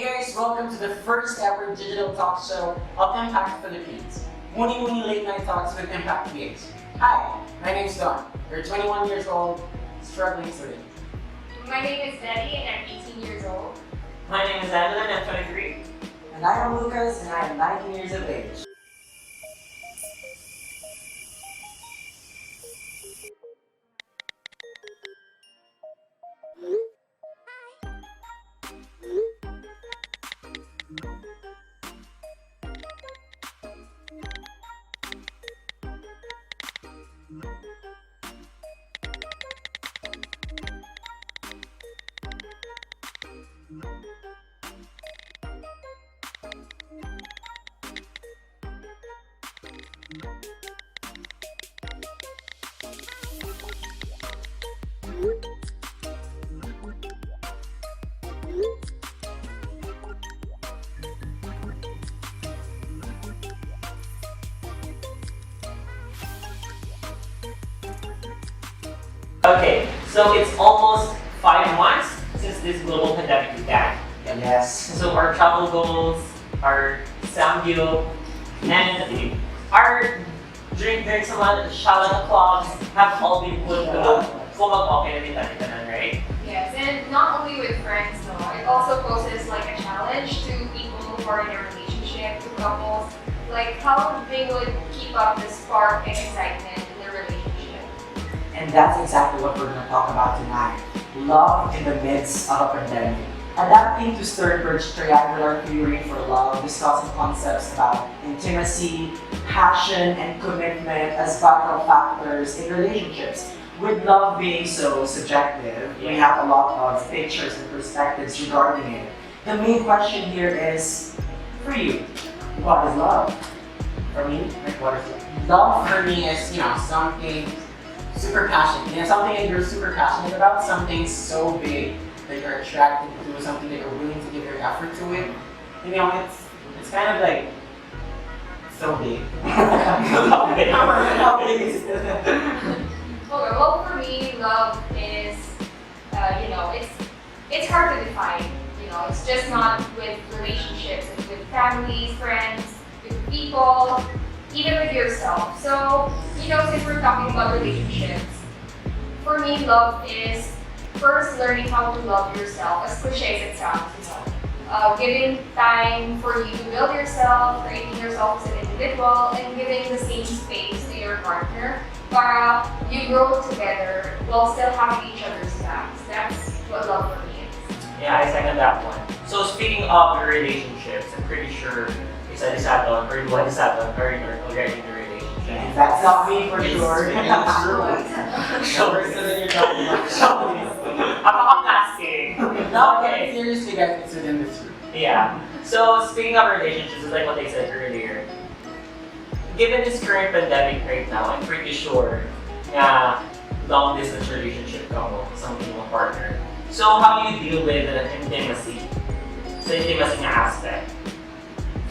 guys, welcome to the first ever digital talk show of Impact Philippines. Muni Late Night Talks with Impact PH. Hi, my name is Don. You're 21 years old, struggling student. My name is Betty and I'm 18 years old. My name is Angela and I'm 23. And I am Lucas and I am 19 years of age. Okay, so it's almost 5 months since this global pandemic began. Yes. So our travel goals, our Samgyo, and our drinks sa shala clubs have all been put to kumag-okay na din natin ganun, right? Yes, and not only with friends, no, it also poses like a challenge to people who are in a relationship, to couples, like how they would keep up the spark and excitement in their relationship. And that's exactly what we're going to talk about tonight. Love in the midst of a pandemic. Adapting to Sternberg's triangular theory for love, discussing concepts about intimacy, passion, and commitment as vital factors in relationships. With love being so subjective, we have a lot of pictures and perspectives regarding it. The main question here is, for you, what is love? For me, like what is love? Love for me is, something super passionate. Something that you're super passionate about, something so big that you're attracted to, something that you're willing to give your effort to it. It's kind of like so big. How big is it? Okay, well for me, love is, it's hard to define. It's just not with relationships, it's with families, friends, with people, even with yourself. So, since we're talking about relationships, for me, love is first learning how to love yourself, as cliche as it sounds, giving time for you to build yourself, creating yourself as an individual, and giving the same space to your partner para you grow together while still having each other's backs. That's what love for me is. Yeah, I second that one. So speaking of relationships, I'm pretty sure isa desaton or dua desaton are already in a relationship. That's not me for sure. So You're talking about Napaka-plastic. Okay, seriously guys, it's within this room. Yeah. So speaking of relationships, it's like what I said earlier. Given this current pandemic right now, I'm pretty sure na long distance relationship ka mo sa iyong partner. So how do you deal with intimacy? Sa intimacy nga aspect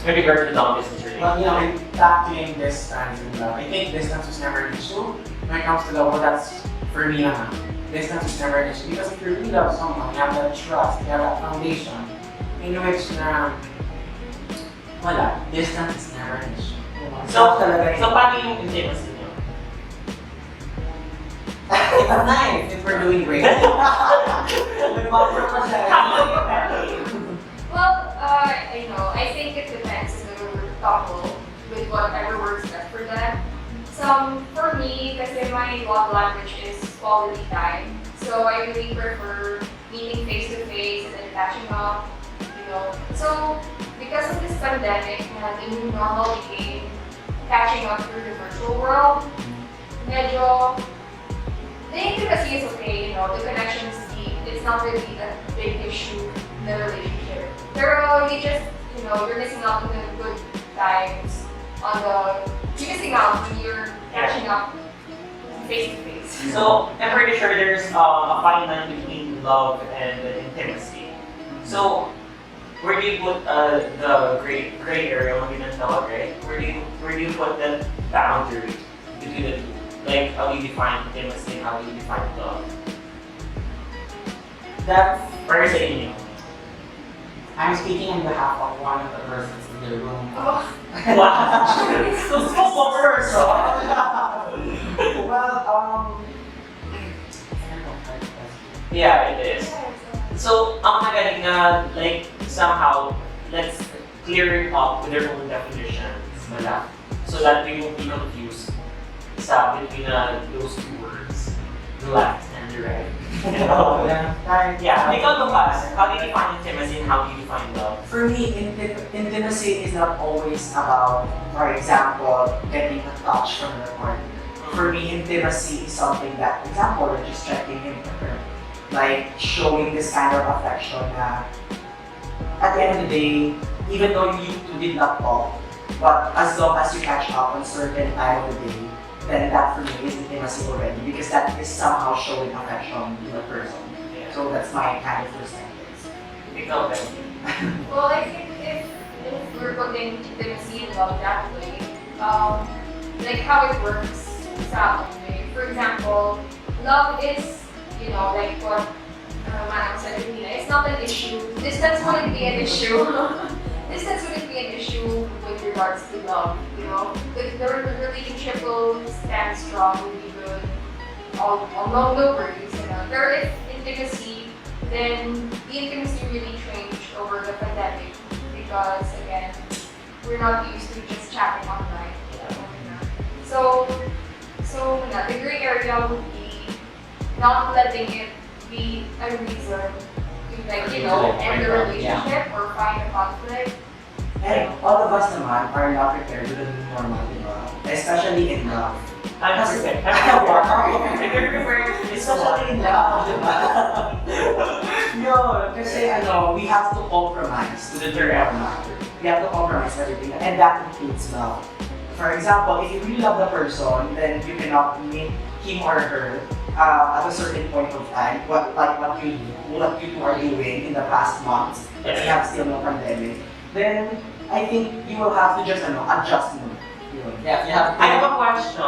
with regard to long distance Well, relationship. tackling distance and love. I think distance was never an issue. When it comes to love, well, that's for me naman. Distance was never an issue because if you really love someone, you have that trust, you have that foundation in which distance is never an issue. So paano yung intimacy niyo? It's nice if we're doing great. Well, I think it depends on the couple with whatever works best for them. For me, kasi my love language is quality time. So I really prefer meeting face to face and then catching up, So because of this pandemic, the new normal became catching up through the virtual world. Medyo, the intimacy is okay, the connection is deep. It's not really a big issue in the relationship. Pero you just, you're missing out on the good times, you're missing out when you're catching up face to face. So I'm pretty sure there's a fine line between love and intimacy. So where do you put the gray area when you tell right? Where do you put the boundary between the two? Like how do you define intimacy and how do you define love? That's Para sa inyo. I'm speaking on behalf of one of the persons in the room. Oh, So person. Well, Yeah, it is. So, ang magaling na, like, somehow, let's clear it up with their own definitions, wala. So that we won't be confused between those two words, the left and the right. You know? Yeah, ikaw Lucas, how do you define intimacy and how do you define love? For me, intimacy is not always about, for example, getting a touch from your partner. For me, intimacy is something that, for example, you're just checking in with her. Like, showing this kind of affection na, at the end of the day, even though you two did not talk, but as long as you catch up on certain time of the day, then that for me is intimacy already, because that is somehow showing affection to the person. So that's my kind of first sentence. Ikaw, Ben. well, I think if we're putting intimacy and love that way, like how it works sa way. For example, love is, you know, like what Manang said earlier, it's not an issue. Distance wouldn't be an issue. Distance wouldn't be an issue with regards to love, you know. The relationship will stand strong, will be good, all no worries, you know. There is intimacy, then the intimacy really changed over the pandemic because, again, we're not used to just chatting online, you know. So the gray area would be not letting it be a reason to, like, you know, end the relationship or find a conflict. And all of us naman are not prepared to the new normal, diba? Especially in love. I'm Especially in love, diba? Yo, kasi we have to compromise to the direct matter. We have to compromise everything, and that includes love. For example, if you really love the person, then you cannot meet him or her at a certain point of time, what you two are doing in the past months, that we have still no pandemic, then I think you will have to just adjust mo. Yeah, you have I have a question.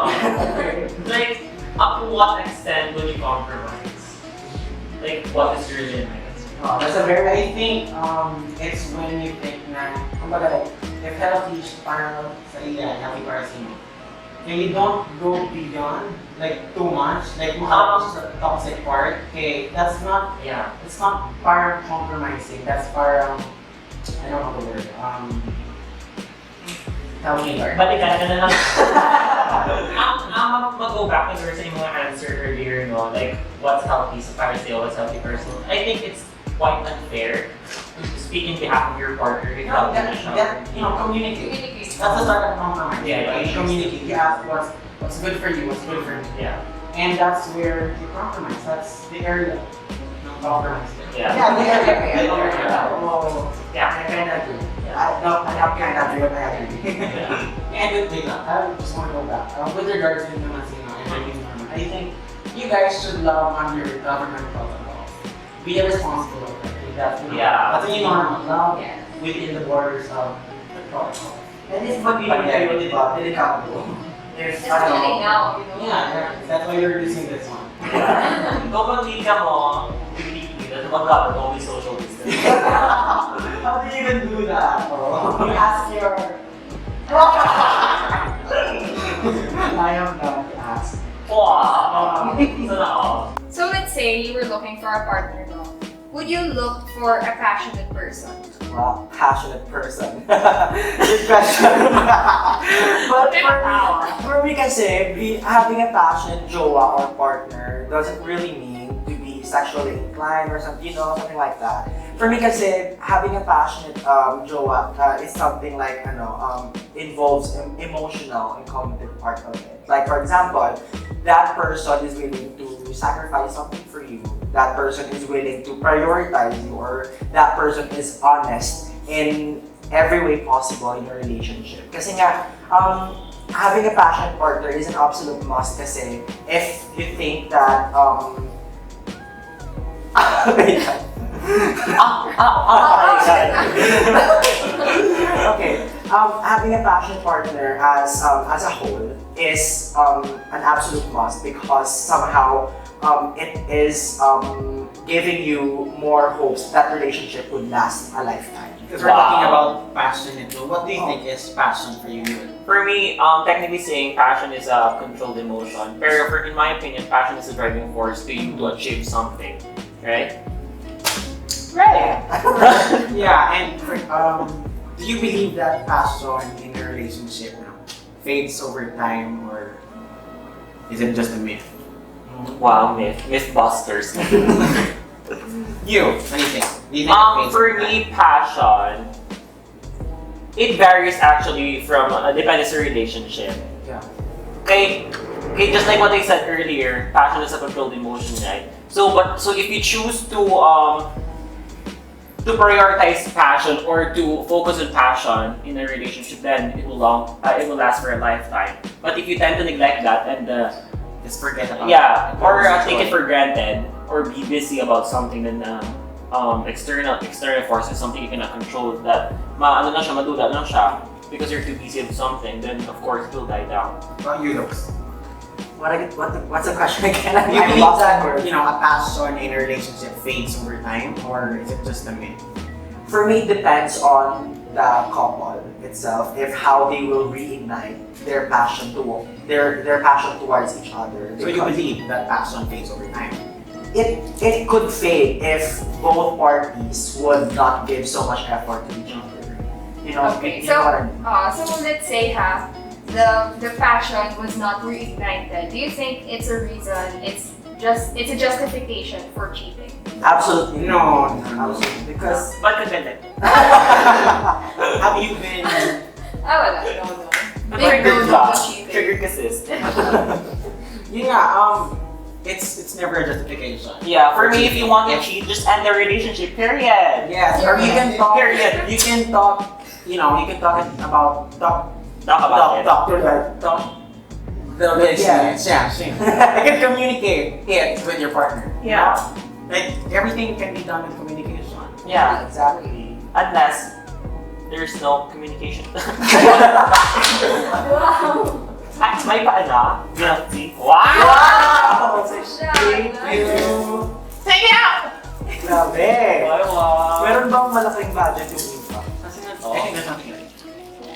Like, up to what extent would you compromise? Like, what is your limit? that's a very, I think, it's when you think na, kumbaga, if healthy, parang sa iya, healthy para sa inyo. And you don't go beyond, like, too much, like, makapos sa toxic part, okay, that's not, it's not parang compromising, that's parang, I don't know the word, tell me, Lord. Balikan ka na lang. Mag-go back to sa yung mga answer earlier, no? Like, what's healthy sa para sa'yo, what's healthy person. I think it's quite unfair to speak in behalf of your partner if No, that, communicate. Communicate. That's the start of compromise. Yeah, right? You communicate. You ask what's good for you, what's good for me. Yeah. And that's where you compromise. That's the area. No compromise. Yeah. The area. Oh, Yeah. I kind of agree. I not kind of agree, but I agree. And wait lang, I just want to go back. With regards to the I think you guys should love under government protocols. Be responsible. Okay? That's the new normal. Love Yes. within the borders of the protocol. And it's magiging kayo, di ba? Delikado. If, Especially now, you know. Yeah, that's why you're using this one. Kung mag-liga mo, pipili ka, mag-cover mo with social distance. How do you even do that? You ask your... I am not asked. Wow! Sana all. So let's say you were looking for a partner, no? Would you look for a passionate person? Well, passionate person. Good question. But for me kasi, having a passionate jowa or partner doesn't really mean to be sexually inclined or something, something like that. For me kasi, having a passionate jowa is something like, involves emotional and cognitive part of it. Like, for example, that person is willing to sacrifice something for you. That person is willing to prioritize you, or that person is honest in every way possible in your relationship. Kasi nga, having a passionate partner is an absolute must kasi if you think that, okay, having a passionate partner as a whole is an absolute must because somehow it is giving you more hopes that relationship would last a lifetime. Because we're talking about passion and love. What do you think is passion for you? For me, technically saying passion is a controlled emotion. Pero in my opinion, passion is a driving force to you to achieve something. Right? Right. Yeah, and do you believe that passion in a relationship fades over time, or is it just a myth? Wow, Mythbusters. You, what do you think? Do you think it fades For over time? me, passion, it varies actually from, depends on relationship. Yeah. Okay, just like what I said earlier, passion is a controlled emotion, right? So if you choose to prioritize passion or to focus on passion in a relationship, then it will last for a lifetime. But if you tend to neglect that and Just forget about yeah, it. or take it for granted, or be busy about something, then external forces, something you cannot control, that madula lang siya because you're too busy with something, then of course it will die down. Well, you looks. What's the question again? Do you I'm believe lost that for it. a passion in a relationship fades over time, or is it just a myth? For me, it depends on the couple itself, if how they will reignite their passion towards each other. So you believe that passion fades over time? It could fade if both parties would not give so much effort to each other. Okay, you know what I mean? so let's say the passion was not reignited. Do you think it's a reason? It's a justification for cheating? Absolutely No. absolutely, because But contented. Have you been? Wala. No. Triggered No, ka. cheating. Triggered ka, sis. Yeah. It's never a justification. Yeah, for me, if you want to cheat, just end the relationship, period. Yes, or you can talk. Period. You can talk. You can talk about Talk about it. talk to that talk. Yeah. Yeah. You can communicate it with your partner. Yeah. Like everything can be done with communication. Yeah, exactly. unless there's no communication. Wow! May paana? Guilty. Wow! Wow! Thank you. Take it out! Grabe! Wow! Meron bang malaking budget yung iba? Kasi na I think there's something like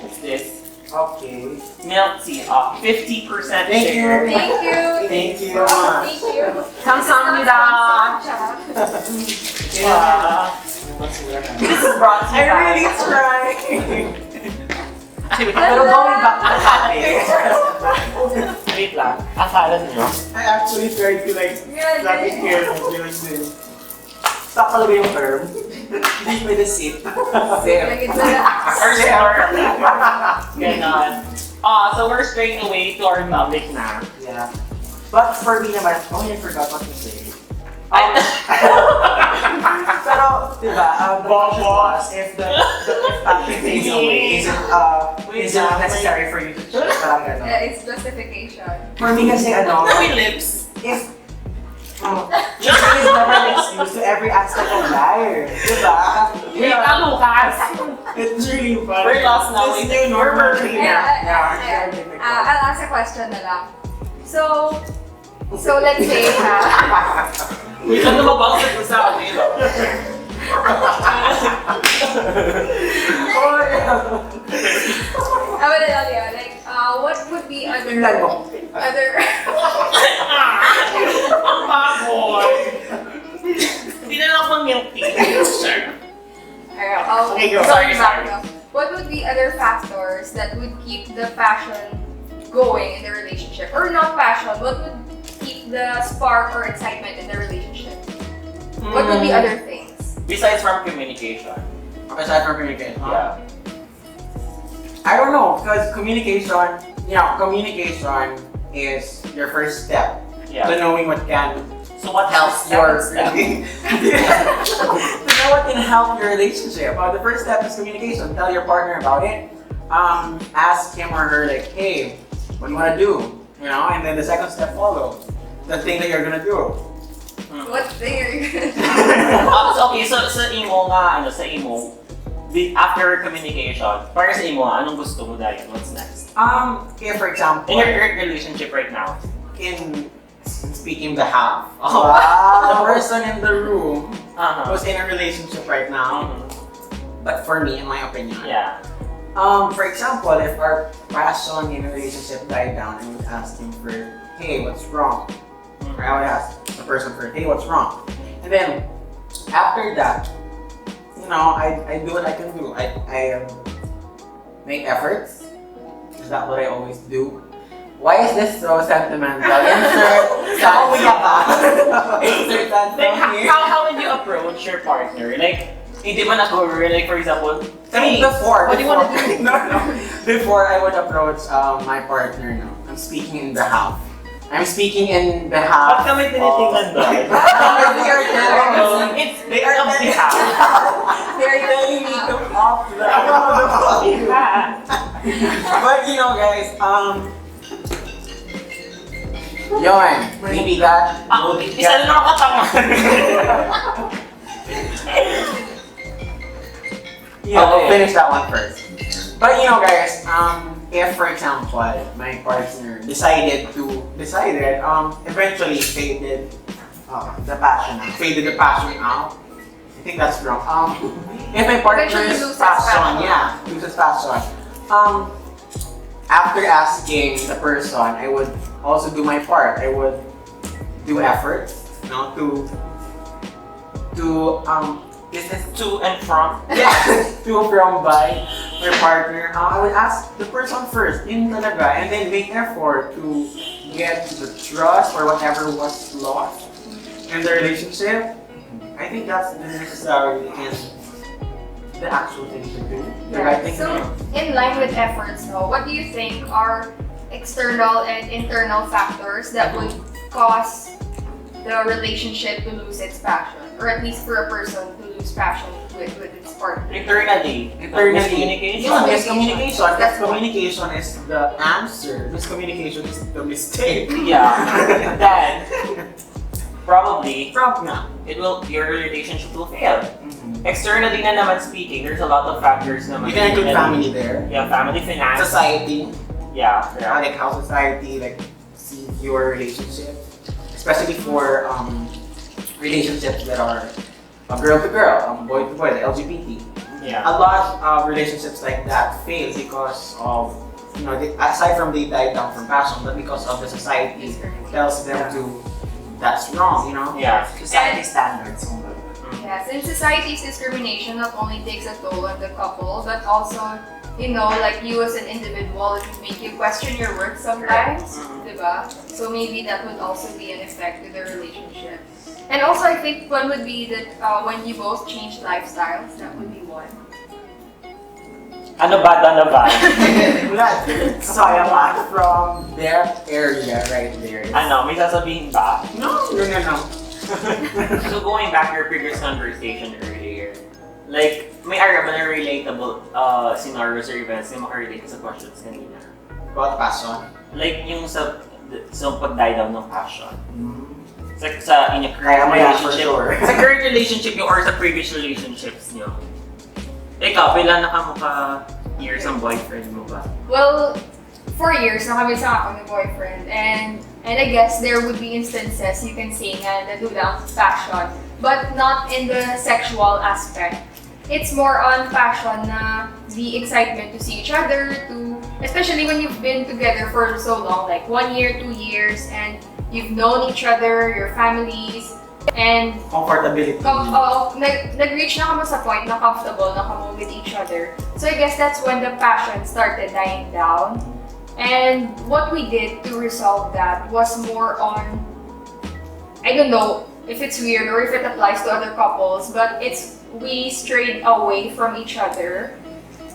What's this? Okay. Milk tea. 50% Thank you. sugar. Thank you! Thank you. Thank you! 감사합니다. Wow. This is brought to I you by... really tried. Pero going back to the topic. Wait lang. Akala niyo? I actually tried to plug it here and be like this. Stop talaga yung term. Hindi pwede sit. Same. Or store. Ganon. So we're straying away to our topic na. Yeah. But for me naman, I forgot what to say. Pero, diba, the question was, if passion fades away, is it necessary for you to cheat? Parang gano'n. It's justification. For me kasi Lips. if cheating is never an excuse to every aspect of life. Diba? Wait lang, Lucas. It's really fun. We're lost now. It's new normal. I'll ask a question na lang. So let's say Wait lang, lumabang sa amin. what would be Tingnan mo. other Ang baboy. Hindi na lang pang milk tea. Sure. Okay, go. Sorry. What would be other factors that would keep the passion going in the relationship? Or not passion, what would keep the spark or excitement in the relationship? What would be other things? Besides from communication. Aside from communication. Yeah. I don't know, because communication is your first step to Yeah. knowing what can So what helps your your step? to know what can help your relationship. The first step is communication. Tell your partner about it. Ask him or her like, hey, what do you want to do? And then the second step follow. The thing that you're gonna do. What thing are you gonna do? Okay, so sa imo nga, after communication, para sa imo, anong gusto mo dahil? What's next? For example, In your relationship right now. speaking behalf of the Wow. person in the room Uh-huh. who's in a relationship right now. But for me, in my opinion, Yeah. for example, if our passion in a relationship died down, I would ask him for, hey, what's wrong? Or I would ask the person for, hey, what's wrong? And then after that, I do what I can do. I make efforts. Is that what I always do? Why is this so sentimental? Insert sad Insert sad Like, song here. how would you approach your partner? Like, hindi man ako, like, for example, hey, Before, what do you want to do? no. Before I would approach my partner, no. I'm speaking in behalf. I'm speaking in Ba't behalf. kami tinitingnan ba? They are telling me. They are on behalf. They are telling me to off the. But guys, yun, maybe that will be Isa lang ako tama. I'll finish that one first. But guys, if for example my partner decided, eventually faded the passion out. I think that's wrong. If my partner's Eventually loses passion, passion. loses passion. After asking the person, I would also do my part. I would do efforts, this is To and from. to from by my partner. I would ask the person first, yun talaga, and then make effort to get the trust or whatever was lost in the relationship. I think that's the necessary and the actual thing to do. The right thing to So, do. in line with efforts, what do you think are external and internal factors that would cause the relationship to lose its passion, or at least for a person to lose passion with its partner? Internally. Miscommunication. Yeah, miscommunication. That's Miscommunication is the answer. Miscommunication is the mistake. Yeah. Then, probably, Problem. your relationship will fail. Externally na naman speaking, there's a lot of factors naman. You can include family there. Yeah, family, finance. Society. Yeah. Like how society see your relationship. Especially for relationships that are girl to girl, boy to boy, the LGBT. Yeah. A lot of relationships like that fail because of, aside from they died down from passion, but because of the society tells them to, that's wrong, Yeah. Society standards. Yeah, since society's discrimination not only takes a toll on the couple, but also, like you as an individual, it would make you question your worth sometimes, diba? So maybe that would also be an effect to the relationship. And also, I think one would be that when you both change lifestyles, that would be one. Ano ba? So apart from that area right there. Ano, may sasabihin ba? No. So going back to your previous conversation earlier, like, may ara ba na relatable scenarios or events na makarelate ka sa questions kanina? About passion. Like, yung sa pag-die down ng passion. Sa inyong Kaya current mo yan, for relationship. sure. Sa current relationship nyo or sa previous relationships nyo. Ikaw, pila na years ang boyfriend mo ba? Well, 4 years na kami sa ako ni boyfriend, and I guess there would be instances you can say nga na do lang passion, but not in the sexual aspect. It's more on passion na the excitement to see each other, especially when you've been together for so long, like 1 year, 2 years, and you've known each other, your families, and Comfortability. nag-reach na kami sa point na comfortable na kami with each other. So I guess that's when the passion started dying down. And what we did to resolve that was more on, I don't know if it's weird or if it applies to other couples, but we strayed away from each other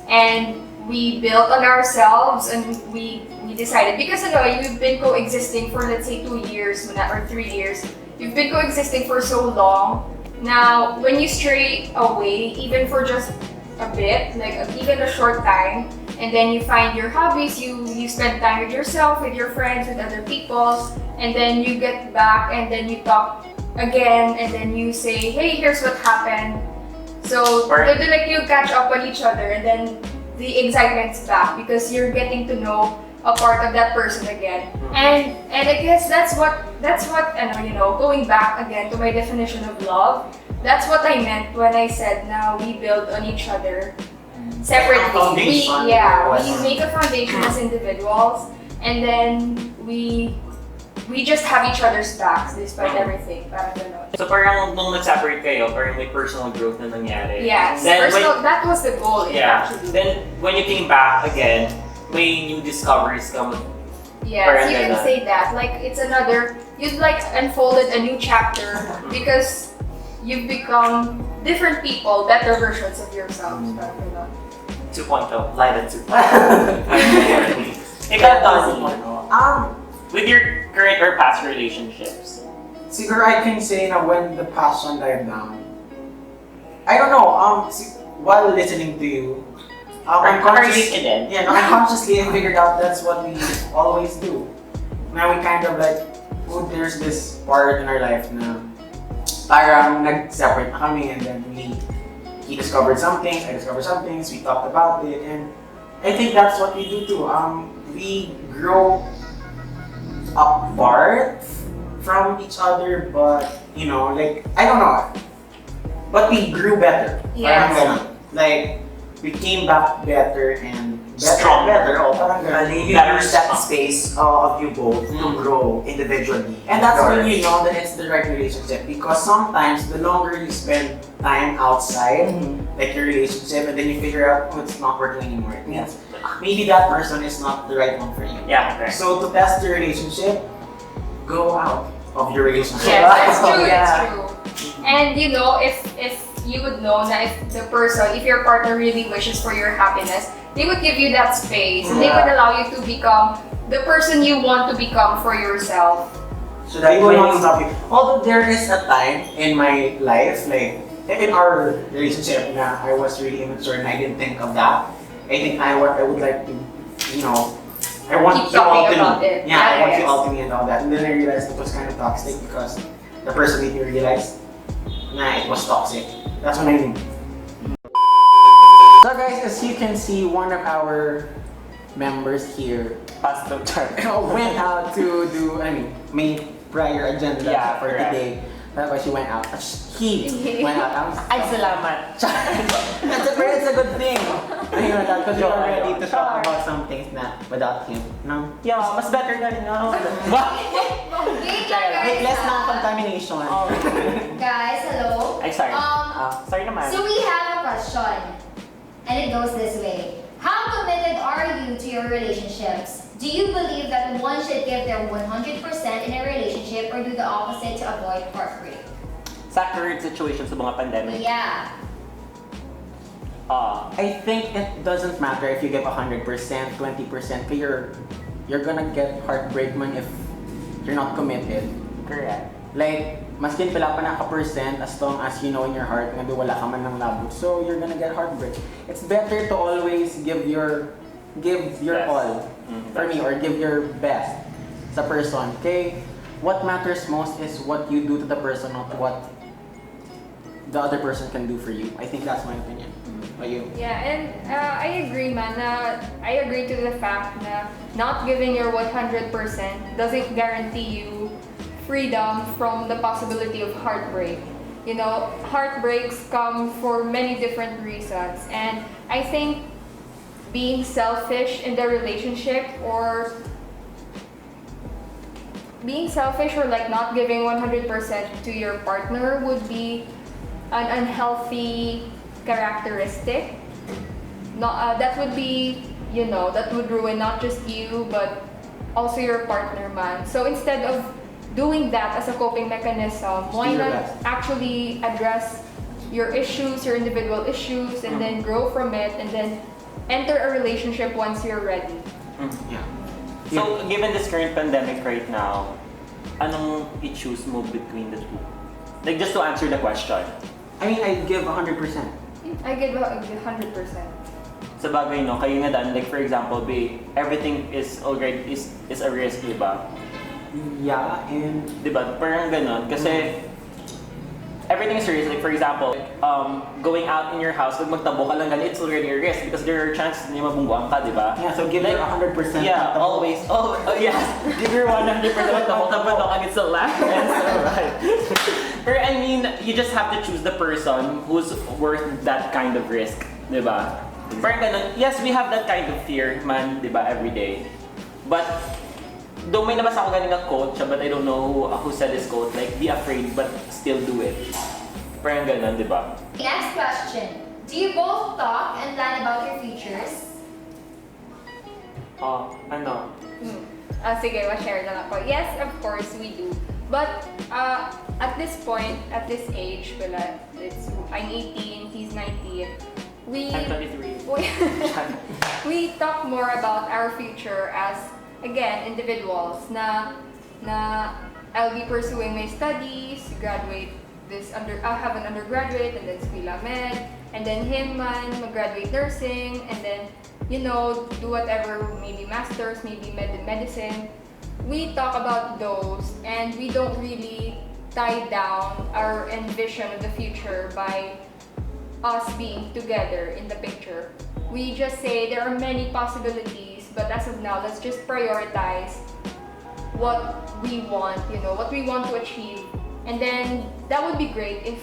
and we built on ourselves, and we decided, because you've been coexisting for, let's say, 2 years or 3 years, you've been coexisting for so long. Now, when you stray away, even for just a bit, like even a short time, and then you find your hobbies, you spend time with yourself, with your friends, with other people, and then you get back and then you talk again, and then you say, hey, here's what happened. So, like you catch up on each other, and then the excitement's back because you're getting to know a part of that person again. And I guess that's what going back again to my definition of love, that's what I meant when I said now we build on each other separately. Foundation. We make a foundation as individuals, and then we just have each other's backs despite everything. Parang ganon. So parang nung nag-separate kayo, parang may personal growth na nangyari. Yes, Then that was the goal. Yeah. Actually. Then when you came back again, may new discoveries come. Yes, Parang you can ganon. say that. Like it's another, you've like unfolded a new chapter because you've become different people, better versions of yourselves. Parang ganon. 2.0, live at 2.0. Ikaw, Tony, with your current or past relationships, Siguro I can say na when the passion died down, I don't know, while listening to you, unconsciously I figured out that's what we always do. Now we kind of like, there's this part in our life na parang nag-separate na kami, and then he discovered some things, I discovered some things, we talked about it, and I think that's what we do too. We grow apart from each other, but like, I don't know, but we grew better. Yes. Parang ganun. Like, we came back better and Stronger. Parang ganun. You use that space of you both to grow individually. And that's when you know that it's the right relationship, because sometimes the longer you spend time outside, like your relationship, and then you figure out, it's not working anymore. It means maybe that person is not the right one for you. yeah, correct. So to test your relationship, go out of your relationship. Yes, that's true. Yeah. That's true. And if you would know that if your partner really wishes for your happiness, they would give you that space, and they would allow you to become the person you want to become for yourself. So that will not stop you. Although there is a time in my life, like in our relationship, na I was really immature and I didn't think of that. I think I would like to, I want Keep you all talking to about me. it. Yeah, I want Yes. you all to me and all that. And then I realized it was kind of toxic because the person made me realize, it was toxic. That's what I mean. So guys, as you can see, one of our members here went out to do, may prior agenda Yeah, for correct. today. That's why she went out. He went out. Ay, salamat. It's a good thing. Ayun, because we are ready to talk about some things na without him. No? Yeah, mas better na rin, no? Wait, less non-contamination. Guys, hello. Ay, sorry. Sorry naman. So we have a question, and it goes this way. How committed are you to your relationships? Do you believe that one should give their 100% in a relationship or do the opposite to avoid heartbreak? Sa current situation sa mga pandemic, Yeah. I think it doesn't matter if you give 100%, 20%, because you're gonna get heartbreak man if you're not committed. correct. Like, maskin pala pa na ka-percent, as long as you know in your heart nga di wala ka man ng labo, so you're gonna get heartbreak. It's better to always give your Yes. all for me, or give your best sa person. Okay? What matters most is what you do to the person, not what the other person can do for you. I think that's my opinion. Are you? Yeah, and I agree, man. I agree to the fact na not giving your 100% doesn't guarantee you freedom from the possibility of heartbreak. Heartbreaks come for many different reasons, and I think being selfish in the relationship or like not giving 100% to your partner would be an unhealthy characteristic. That would be, that would ruin not just you but also your partner, man. So instead of doing that as a coping mechanism, why do your not best. actually address your issues, your individual issues, and then grow from it, and then enter a relationship once you're ready. Yeah. So, given this current pandemic right now, anong i-choose mo between the two? Like, just to answer the question. I mean, I give 100%. I give 100%. Sa bagay, no, kayo na dan, like for example, everything is already is a risk, di ba? Yeah, and Di ba? Parang ganon. Kasi, everything is serious. Like for example, going out in your house, pag magtabo ka lang ganun, it's already a risk because there are chances na mabungguan ka, di ba? Yeah, so give your 100%. Yeah, always. Oh, yes. Give your 100% magtabo against the last answer, right? Or I mean, you just have to choose the person who's worth that kind of risk, di ba? Parang ganun, yes, we have that kind of fear, man, di ba, every day. But, though may nabasa ako galing na quote siya, but I don't know who said this quote, like, be afraid but still do it. Parang ganun, di ba? Next question. Do you both talk and plan about your futures? Ano? Sige, ma-share lang ako. Yes, of course, we do. But at this point, at this age, I'm 18, he's 19, I'm 23. we talk more about our future as, again, individuals na I'll be pursuing my studies, graduate I'll have an undergraduate and then Eskwela Med, and then him man mag-graduate nursing, and then do whatever, maybe masters, maybe medicine. We talk about those and we don't really tie down our envision of the future by us being together in the picture. We just say there are many possibilities, but as of now, let's just prioritize what we want, what we want to achieve. And then that would be great if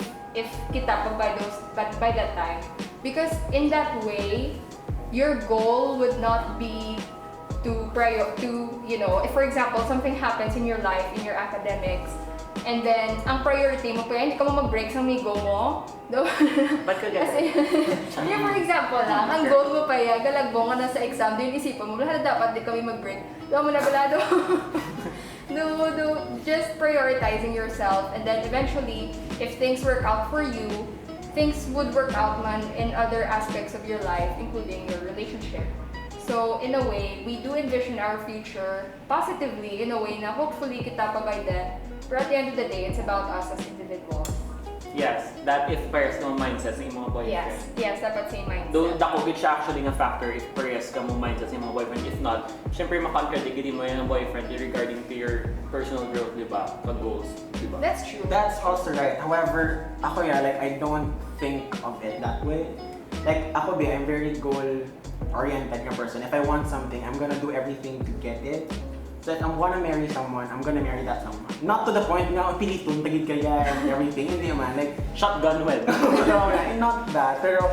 kita by that time. Because in that way, your goal would not be if for example, something happens in your life, in your academics, and then ang priority mo hindi ka mo mag-break sa amigo mo. Ba't ka Kasi, for example lang, ang goal mo galagbong ka na sa exam, din isipan mo, dapat di kami mag-break. Diba mo na balado? No, just prioritizing yourself, and then eventually, if things work out for you, things would work out man in other aspects of your life, including your relationship. So, in a way, we do envision our future positively, in a way na hopefully kita pa by then. But at the end of the day, it's about us as individuals. Yes, that if pairs ng mindset sa mga boyfriend. Yes, dapat same mindset. Though dako gid siya actually nga factor if pairs ka mo mindset sa mga boyfriend. If not, syempre makontradict din mo yung boyfriend regarding to your personal growth, di ba? Goals, di ba? That's true. That's also right. However, ako I don't think of it that way. Like, ako I'm very goal-oriented na person. If I want something, I'm gonna do everything to get it. So if I wanna marry someone, I'm gonna marry that someone. Not to the point na pilitong, tagid kaya and everything. Hindi naman. Like, Shotgun wed. not that. Pero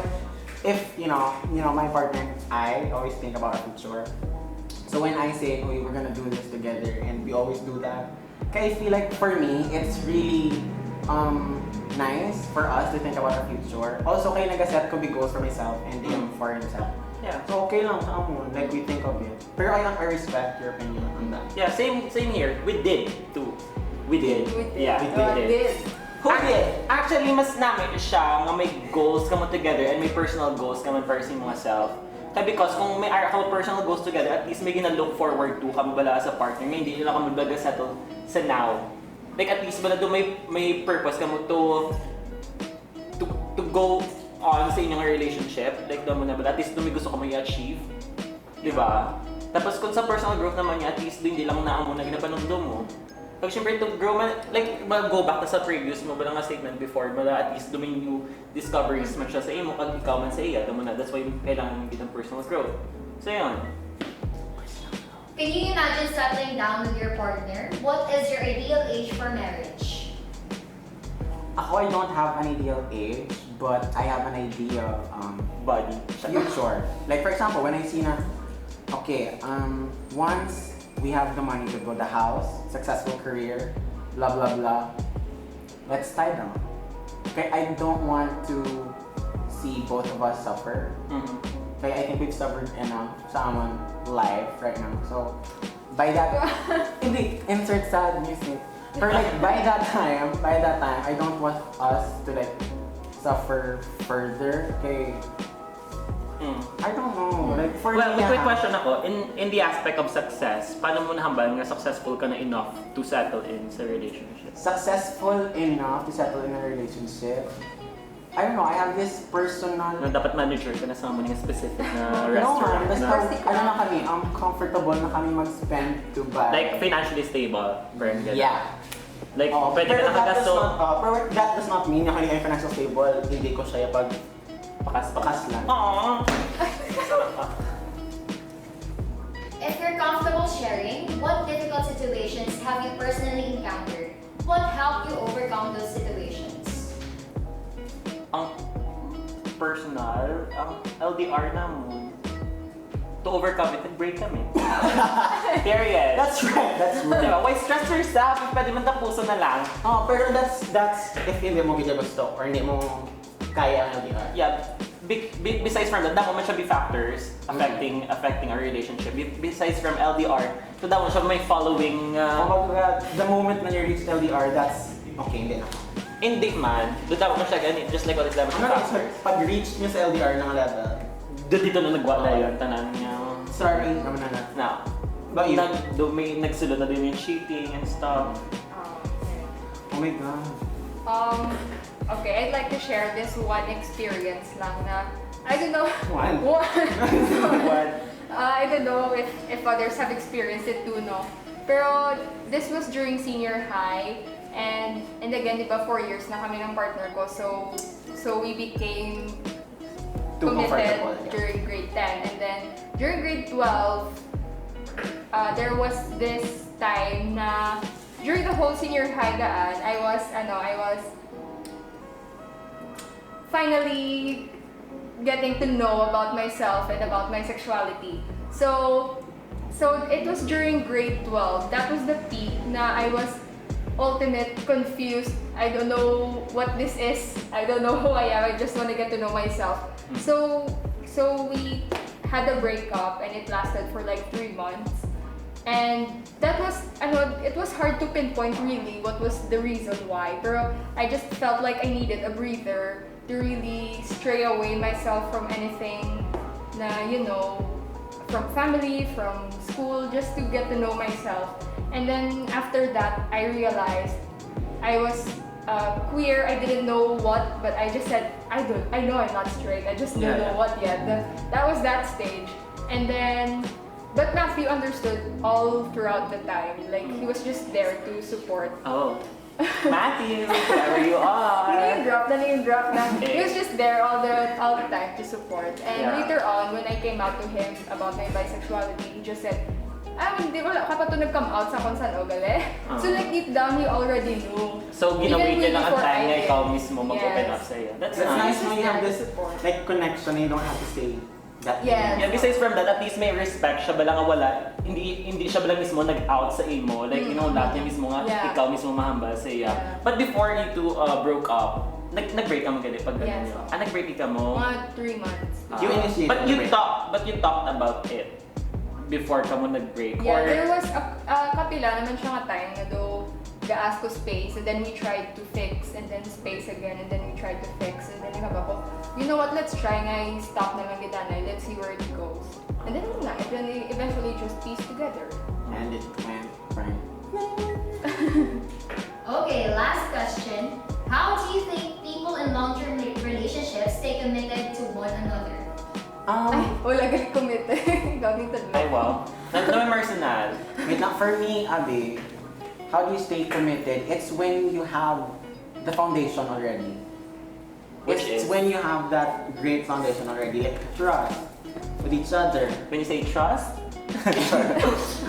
if, my partner, I always think about our future. So when I say, we're gonna do this together, and we always do that, I feel like for me, it's really nice for us to think about our future. Also, nag-set ko big goals for myself and him for himself. Yeah. So okay lang sa amo, like we think of it. Pero I respect your opinion on that. Yeah, same here. We did too. We did. Yeah, we did. Who did? Actually, mas namin siya nga may goals ka mo together and may personal goals ka man para sa mga self. Because kung may personal goals together, at least may gina-look forward to kami bala sa partner. Hindi nila kami baga settle sa now. Like at least bala doon may purpose ka mo to go on sa inyong relationship. Like doon mo na bala, at least doon may gusto ka may achieve. Diba? Tapos kung sa personal growth naman niya, at least doon hindi lang naamo na ginapanungdo mo. Pag syempre to grow man, like go back sa previous mo bala nga statement before, bala at least doon may new discoveries man siya sa imo, pag ikaw man sa iya, doon mo na. That's why kailangan yung ng personal growth. So yun. Can you imagine settling down with your partner? What is your ideal age for marriage? Ako, I don't have an ideal age, but I have an idea Body. future. Like for example, when I see na, once we have the money to build a house, successful career, blah blah blah, let's tie down. Okay, I don't want to see both of us suffer. Okay, I think we've suffered enough sa among life right now. So, by that, hindi, insert sad music. But like, by that time, I don't want us to like suffer further. Okay, I don't know. Like for Well, me, quick question ako. In the aspect of success, paano mo nahambal nga successful ka na enough to settle in sa relationship? Successful enough to settle in a relationship. I don't know, I have this personal... Na dapat manager ka na sa mga specific na No, restaurant. basta ano na kami, comfortable na kami mag-spend to buy. Like financially stable, parang ganun. Yeah. Like, pwede pero ka nakagasto. pero that does not mean na hindi kayo financial stable, hindi ko siya pag pakas lang. Aww. If you're comfortable sharing, what difficult situations have you personally encountered? What helped you overcome those situations? Ang personal, ang LDR na mo, to overcome it, break kami. Period. That's right, that's right. Diba? Why stress yourself? Pwede man tapuso na lang. Oh, pero that's if hindi mo gila gusto or hindi mo kaya ang LDR. Yeah. Besides from that, that mo siya be factors affecting our relationship. Besides from LDR, so that mo siya may following. The moment na you reach LDR, that's okay, hindi na. Hindi man. Doon dapat mo siya ganit. Just like what is dapat siya factors. Pag reach nyo sa LDR ng level, Doon dito na nagwala yun. Tanan niya. sorry, naman na. Na. But you, May nagsulod na din yung cheating and stuff. oh my God. Okay, I'd like to share this one experience lang na, I don't know. One? What? I don't know if others have experienced it too, no? Pero this was during senior high, and again, di ba, 4 years na kami ng partner ko, so we became Too committed comfortable, yeah. during grade 10, and then during grade 12, there was this time na during the whole senior high daan, I was finally getting to know about myself and about my sexuality. So it was during grade 12. That was the peak na I was ultimate confused. I don't know what this is. I don't know who I am. I just want to get to know myself. So we had a breakup and it lasted for like 3 months. And that was, it was hard to pinpoint really what was the reason why. Pero I just felt like I needed a breather to really stray away myself from anything na, from family, from school, just to get to know myself. And then after that, I realized I was queer. I didn't know what, but I just said, I know I'm not straight. I just don't know what yet. That was that stage. And then, but Matthew understood all throughout the time. Like, he was just there to support. Oh. Matthew, wherever you are. Name drop na. He was just there all the time to support. And later on, when I came out to him about my bisexuality, he just said, hindi wala ka pa to nag-come out sa kung saan gali. So like deep down, he already knew. So ginawin niya lang ang time na ikaw mismo mag-open up sa'yo. That's Nice nice. when you have this like connection, you don't have to say that. Yes. Yeah, besides from that, at least may respect siya balang wala. Hindi siya balang mismo nag-out sa imo. Like, lahat niya mismo nga, ikaw mismo mahambal sa iya. But before you two broke up, nag-break ka mo gali pag gano'n yun. Nag-break ka mo? Mga 3 months. You initiated But the break. you talked about it before ka mo nag-break? Yeah, Or there was a kapila naman siya nga time na do ga-ask ko space, and then we tried to fix, and then space again, and then we tried to fix, and then nagkaba ko, you know what, let's try nga stop na lang kita na, let's see where it goes. And then yun na, and then they eventually just piece together. And it went fine. Okay, last question. How do you think people in long-term relationships stay committed to one another? Wala galing commit. Gawin to ay wow. Naman personal. Wait, not for me, Abby. How do you stay committed? It's when you have the foundation already. Which It's is? when you have that great foundation already, like trust with each other. When you say trust?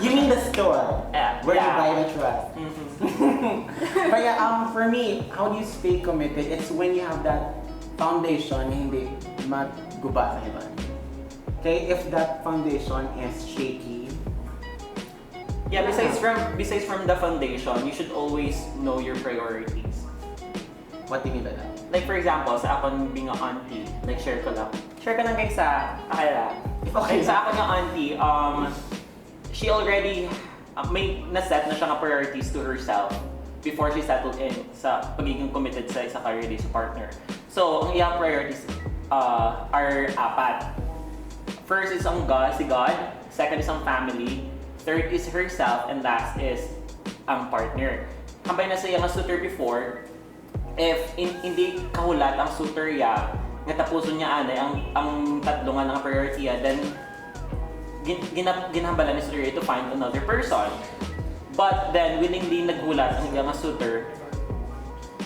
You mean the store where you buy the trust. But yeah, for me, how do you stay committed? It's when you have that foundation na hindi maguba sa iba. Okay, if that foundation is shaky. Yeah, besides from the foundation, you should always know your priorities. What do you mean by that? Like for example, sa akong being a auntie, like share ko lang guys sa akala. Okay. Like sa ako ng auntie, she already may naset na siya ng priorities to herself before she settled in sa pagiging committed sa isa ka relation partner. So, ang iyang priorities are 4. First is ang God, si God. Second is ang family. Third is herself. And last is ang partner. Hambay na sa iyang suitor before, if hindi kahulat ang suitor ya, nga tapuson niya anay ang tatlo nga ng priority ya, then ginhambalan ni suitor to find another person. But then, willingly naghulat ang mga suitor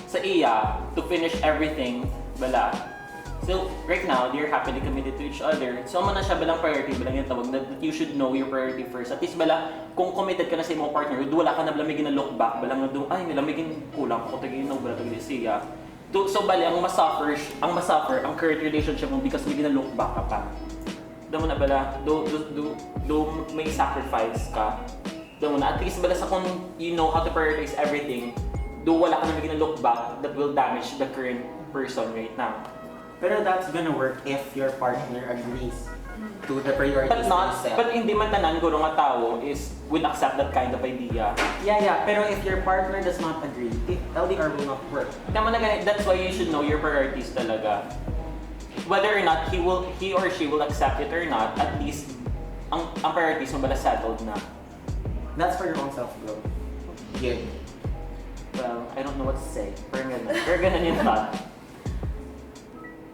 sa iya to finish everything, bala. So, right now, they're happily committed to each other. So, man na siya balang priority, balang yung tawag na you should know your priority first. At least bala, kung committed ka na sa imong partner, wala ka na balang may gina-look back, balang na doon, ay, nilamigin kulang ko, tagin na, bala tagin siya. So, bali, ang masuffer, ang current relationship mo because may gina-look back ka pa. Doon mo na bala, do may sacrifice ka. Doon mo na, at least bala sa kung you know how to prioritize everything, do wala ka na may gina-look back that will damage the current person right now. Pero that's gonna work if your partner agrees to the priorities But not, they set. but hindi man tanan guro nga tao is will accept that kind of idea. Yeah. Pero if your partner does not agree, LDR will not work. Tama na ganit, that's why you should know your priorities talaga. Whether or not he or she will accept it or not, at least ang priorities mo bala settled na. That's for your own self-growth. Yeah. Well, I don't know what to say. Pero ganun yung thought.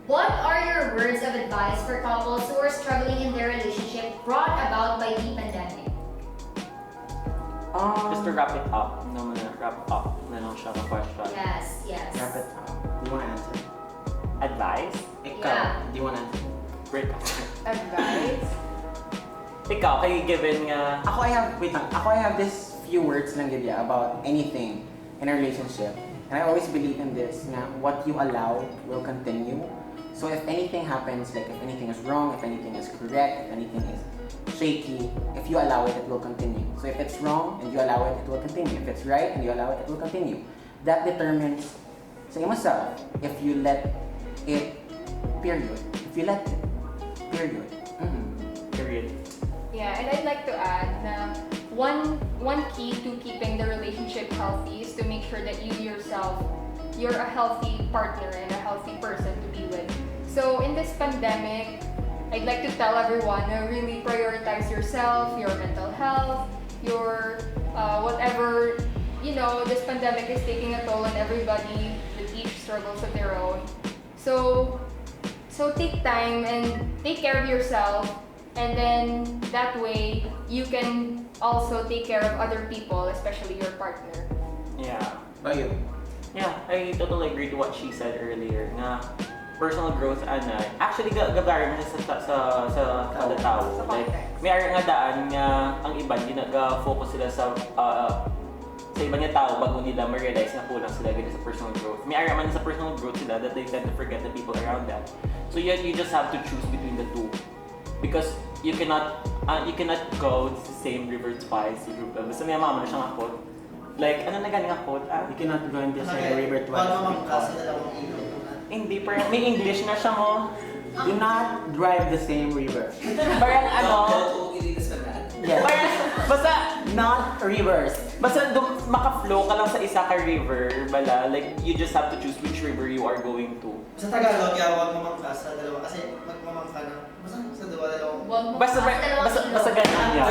What are your words of advice for couples who are struggling in their relationship brought about by the pandemic? Just to wrap it up. No, wrap up na lang siya ng question. Yes. Wrap it up. Do you want to answer? Advice? Ikaw, Yeah. do you want to answer? Break up. Advice? Ikaw, kayo given nga... I have this few words lang gid about anything in a relationship. And I always believe in this, na what you allow will continue. So if anything happens, like if anything is wrong, if anything is correct, if anything is shaky, if you allow it, it will continue. So if it's wrong and you allow it, it will continue. If it's right and you allow it, it will continue. That determines sa yourself if you let it, period. If you let it, period. Period. Yeah, and I'd like to add na one key to keeping the relationship healthy is to make sure that you yourself, you're a healthy partner and a healthy person to be with. So in this pandemic, I'd like to tell everyone to really prioritize yourself, your mental health, your whatever, this pandemic is taking a toll on everybody with each struggles of their own. So take time and take care of yourself, and then that way you can also take care of other people, especially your partner. Yeah. About you? Yeah, I totally agree to what she said earlier na personal growth actually gagawin mo sa kada tao. Sa Like context. may nga daan nga ang iba hindi nag-focus sila sa iba niya tao bago nila ma-realize na kulang sila ganun sa personal growth. May man sa personal growth sila that they tend to forget the people around them. So you just have to choose between the two. Because you cannot go to the same river twice. Basta may mama na siyang quote. Like, ano na ganun nga quote? You cannot go in the same river twice. Hindi, pero may English na siya mo. Do not drive the same river. Parang Yes. parang, basta, Not rivers. maka-flow ka lang sa isa ka river, bala. Like, you just have to choose which river you are going to. Sa Tagalog, huwag mamangka sa dalawa kasi magmamangka na. Basta sa dalawa. Basta ganun niya.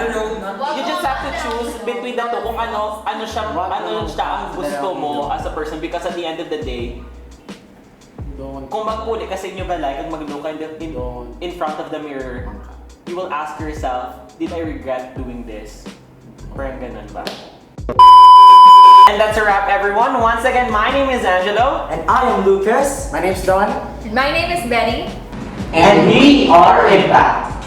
You just have to choose between the two kung ano siya ang gusto mo as a person, because at the end of the day, Don't. kung magpuli kasi inyo ba like, kung mag-look in front of the mirror, you will ask yourself, did I regret doing this? Parang ganun ba? And that's a wrap, everyone. Once again, my name is Angelo. And I am Lucas. My name's Don. My name is Betty. And we are Impact.